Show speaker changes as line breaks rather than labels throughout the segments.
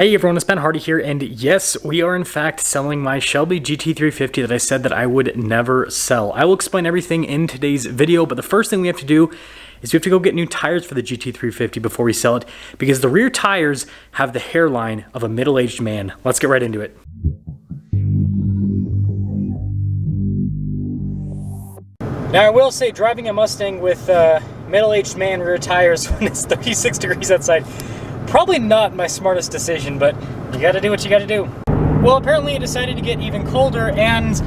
Hey everyone, it's Ben Hardy here, and yes, we are in fact selling my Shelby GT350 that I said that I would never sell. I will explain everything in today's video, but the first thing we have to do is we have to go get new tires for the GT350 before we sell it, because the rear tires have the hairline of a middle-aged man. Let's get right into it. Now I will say, driving a Mustang with middle-aged man rear tires when it's 36 degrees outside, probably not my smartest decision, but you gotta do what you gotta do. Well, apparently it decided to get even colder, and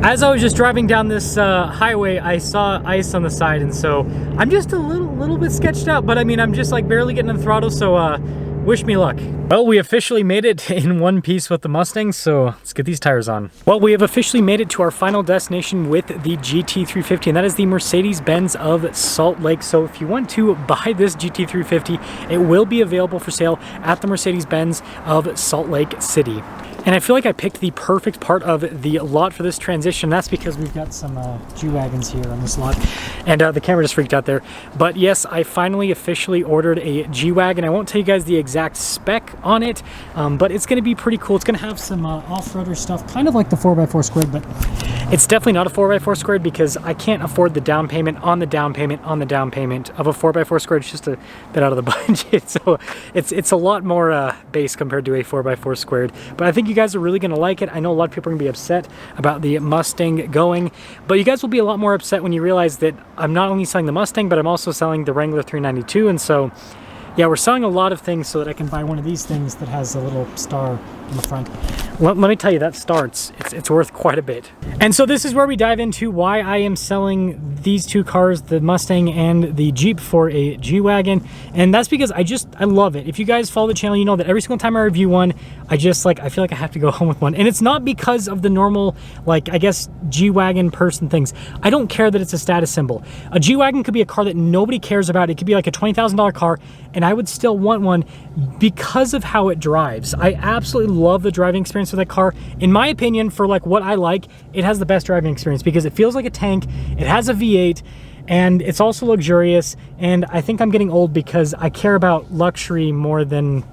as I was just driving down this highway, I saw ice on the side, and so I'm just a little bit sketched out, but I mean, I'm just like barely getting the throttle, so wish me luck. Well, we officially made it in one piece with the Mustang, so let's get these tires on. Well, we have officially made it to our final destination with the GT350, and that is the Mercedes-Benz of Salt Lake. So if you want to buy this GT350, it will be available for sale at the Mercedes-Benz of Salt Lake City. And I feel like I picked the perfect part of the lot for this transition. That's because we've got some G-Wagons here on this lot. And the camera just freaked out there. But yes, I finally officially ordered a G-Wagon. I won't tell you guys the exact spec on it, but it's going to be pretty cool. It's going to have some off-roader stuff, kind of like the 4x4 squared, but it's definitely not a 4x4 squared because I can't afford the down payment on the down payment on the down payment of a 4x4 squared. It's just a bit out of the budget. So it's a lot more base compared to a 4x4 squared. But I think you guys are really going to like it. I know a lot of people are going to be upset about the Mustang going, but you guys will be a lot more upset when you realize that I'm not only selling the Mustang, but I'm also selling the Wrangler 392. And so yeah, we're selling a lot of things so that I can buy one of these things that has a little star in the front. Let me tell you, that starts, it's worth quite a bit. And so this is where we dive into why I am selling these two cars, the Mustang and the Jeep, for a G-Wagon. And that's because I love it. If you guys follow the channel, you know that every single time I review one, I feel like I have to go home with one. And it's not because of the normal, like, I guess, G-Wagon person things. I don't care that it's a status symbol. A G-Wagon could be a car that nobody cares about. It could be like a $20,000 car, and I would still want one because of how it drives. I absolutely love the driving experience with that car. In my opinion, for like what I like, it has the best driving experience because it feels like a tank, it has a V8, and it's also luxurious. And I think I'm getting old because I care about luxury more than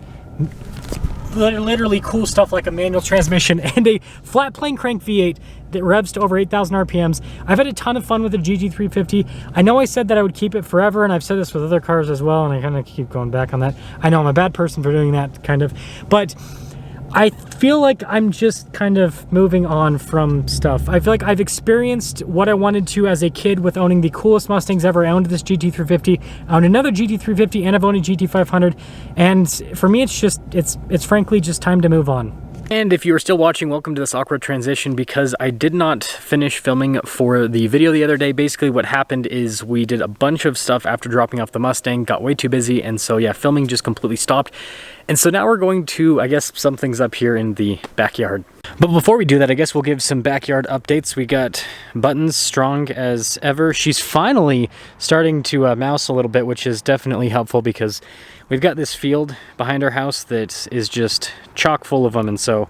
literally cool stuff like a manual transmission and a flat plane crank V8 that revs to over 8,000 RPMs. I've had a ton of fun with the GT350. I know I said that I would keep it forever, and I've said this with other cars as well, and I kind of keep going back on that. I know I'm a bad person for doing that, kind of, but I feel like I'm just kind of moving on from stuff. I feel like I've experienced what I wanted to as a kid with owning the coolest Mustangs ever. I owned this GT350, I owned another GT350, and I've owned a GT500. And for me, it's frankly just time to move on. And if you are still watching, welcome to this awkward transition because I did not finish filming for the video the other day. Basically what happened is we did a bunch of stuff after dropping off the Mustang, got way too busy, and so yeah, filming just completely stopped. And so now we're going to, I guess, sum things up here in the backyard. But before we do that, I guess we'll give some backyard updates. We got Buttons strong as ever. She's finally starting to mouse a little bit, which is definitely helpful because we've got this field behind our house that is just chock full of them. And so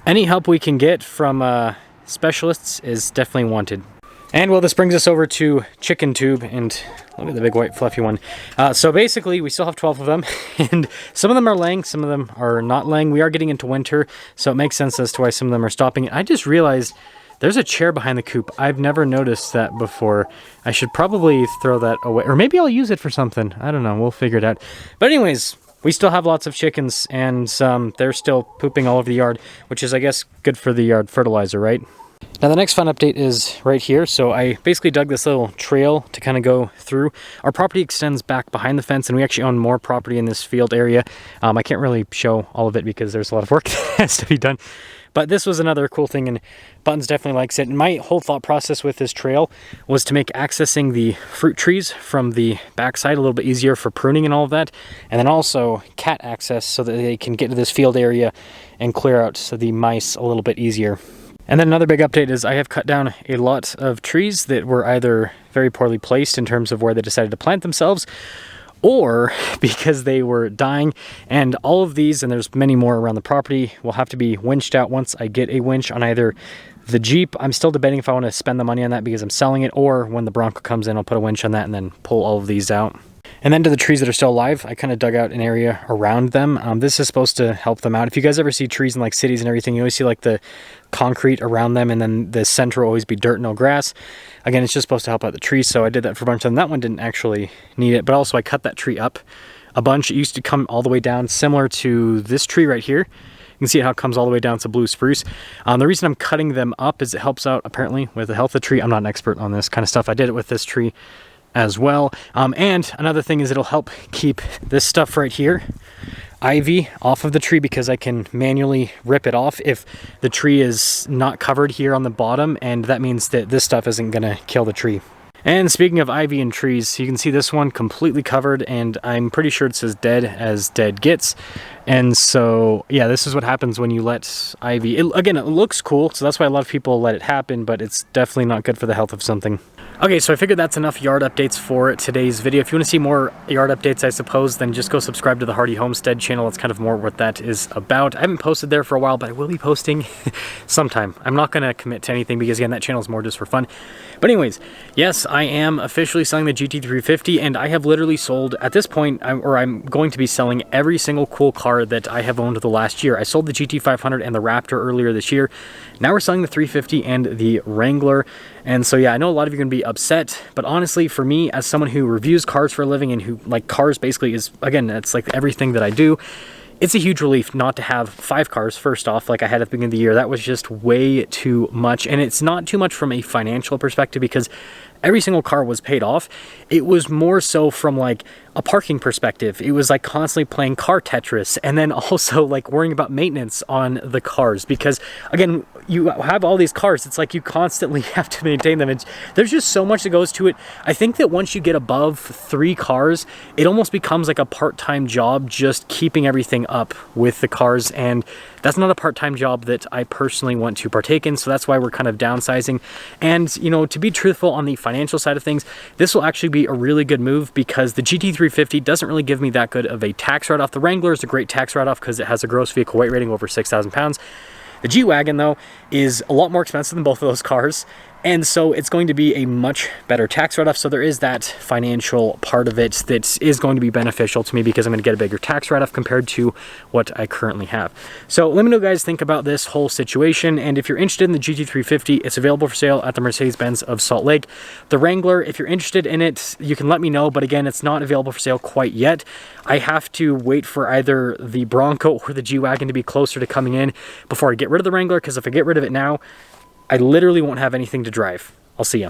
any help we can get from specialists is definitely wanted. And well, this brings us over to Chicken Tube, and look at the big white fluffy one. So basically, we still have 12 of them, and some of them are laying, some of them are not laying. We are getting into winter, so it makes sense as to why some of them are stopping. I just realized there's a chair behind the coop. I've never noticed that before. I should probably throw that away, or maybe I'll use it for something. I don't know, we'll figure it out. But anyways, we still have lots of chickens, and they're still pooping all over the yard, which is, I guess, good for the yard fertilizer, right? Now the next fun update is right here. So I basically dug this little trail to kind of go through. Our property extends back behind the fence, and we actually own more property in this field area. I can't really show all of it because there's a lot of work that has to be done. But this was another cool thing, and Buttons definitely likes it. And my whole thought process with this trail was to make accessing the fruit trees from the backside a little bit easier for pruning and all of that. And then also cat access so that they can get to this field area and clear out the mice a little bit easier. And then another big update is I have cut down a lot of trees that were either very poorly placed in terms of where they decided to plant themselves, or because they were dying. And all of these, and there's many more around the property, will have to be winched out once I get a winch on either the Jeep. I'm still debating if I want to spend the money on that because I'm selling it, or when the Bronco comes in, I'll put a winch on that and then pull all of these out. And then to the trees that are still alive, I kind of dug out an area around them. This is supposed to help them out. If you guys ever see trees in like cities and everything, you always see like the concrete around them, and then the center will always be dirt, no grass. Again, it's just supposed to help out the trees, so I did that for a bunch of them. That one didn't actually need it, but also I cut that tree up a bunch. It used to come all the way down, similar to this tree right here. You can see how it comes all the way down to blue spruce. The reason I'm cutting them up is it helps out apparently with the health of the tree. I'm not an expert on this kind of stuff. I did it with this tree as well. And another thing is it'll help keep this stuff right here, ivy, off of the tree, because I can manually rip it off if the tree is not covered here on the bottom, and that means that this stuff isn't gonna kill the tree. And speaking of ivy and trees, you can see this one completely covered, and I'm pretty sure it's as dead as dead gets. And so, yeah, this is what happens when you let ivy... Again, it looks cool, so that's why a lot of people let it happen, but it's definitely not good for the health of something. Okay, so I figured that's enough yard updates for today's video. If you want to see more yard updates, I suppose, then just go subscribe to the Hardy Homestead channel. That's kind of more what that is about. I haven't posted there for a while, but I will be posting sometime. I'm not going to commit to anything because, again, that channel is more just for fun. But anyways, yes, I am officially selling the GT350, and I have literally sold, at this point, I'm going to be selling every single cool car that I have owned the last year. I sold the GT500 and the Raptor earlier this year. Now we're selling the 350 and the Wrangler. And so, yeah, I know a lot of you are going to be upset, but honestly, for me, as someone who reviews cars for a living and who, like, cars basically is, again, that's like everything that I do, it's a huge relief not to have 5 cars, first off, like I had at the beginning of the year. That was just way too much. And it's not too much from a financial perspective because every single car was paid off. It was more so from like a parking perspective. It was like constantly playing car Tetris, and then also like worrying about maintenance on the cars, because again, you have all these cars, it's like you constantly have to maintain them. There's just so much that goes to it. I think that once you get above 3 cars, it almost becomes like a part-time job just keeping everything up with the cars, and that's not a part-time job that I personally want to partake in. So that's why we're kind of downsizing. And, you know, to be truthful on the financial side of things, this will actually be a really good move because the GT350 doesn't really give me that good of a tax write-off. The Wrangler is a great tax write-off because it has a gross vehicle weight rating over 6,000 pounds. The G-Wagon, though, is a lot more expensive than both of those cars, and so it's going to be a much better tax write-off. So there is that financial part of it that is going to be beneficial to me because I'm going to get a bigger tax write-off compared to what I currently have. So let me know what you guys think about this whole situation, and if you're interested in the GT350, it's available for sale at the Mercedes-Benz of Salt Lake. The Wrangler, if you're interested in it, you can let me know, but again, it's not available for sale quite yet. I have to wait for either the Bronco or the G-Wagon to be closer to coming in before I get rid of the Wrangler, because if I get rid of it now, I literally won't have anything to drive. I'll see ya.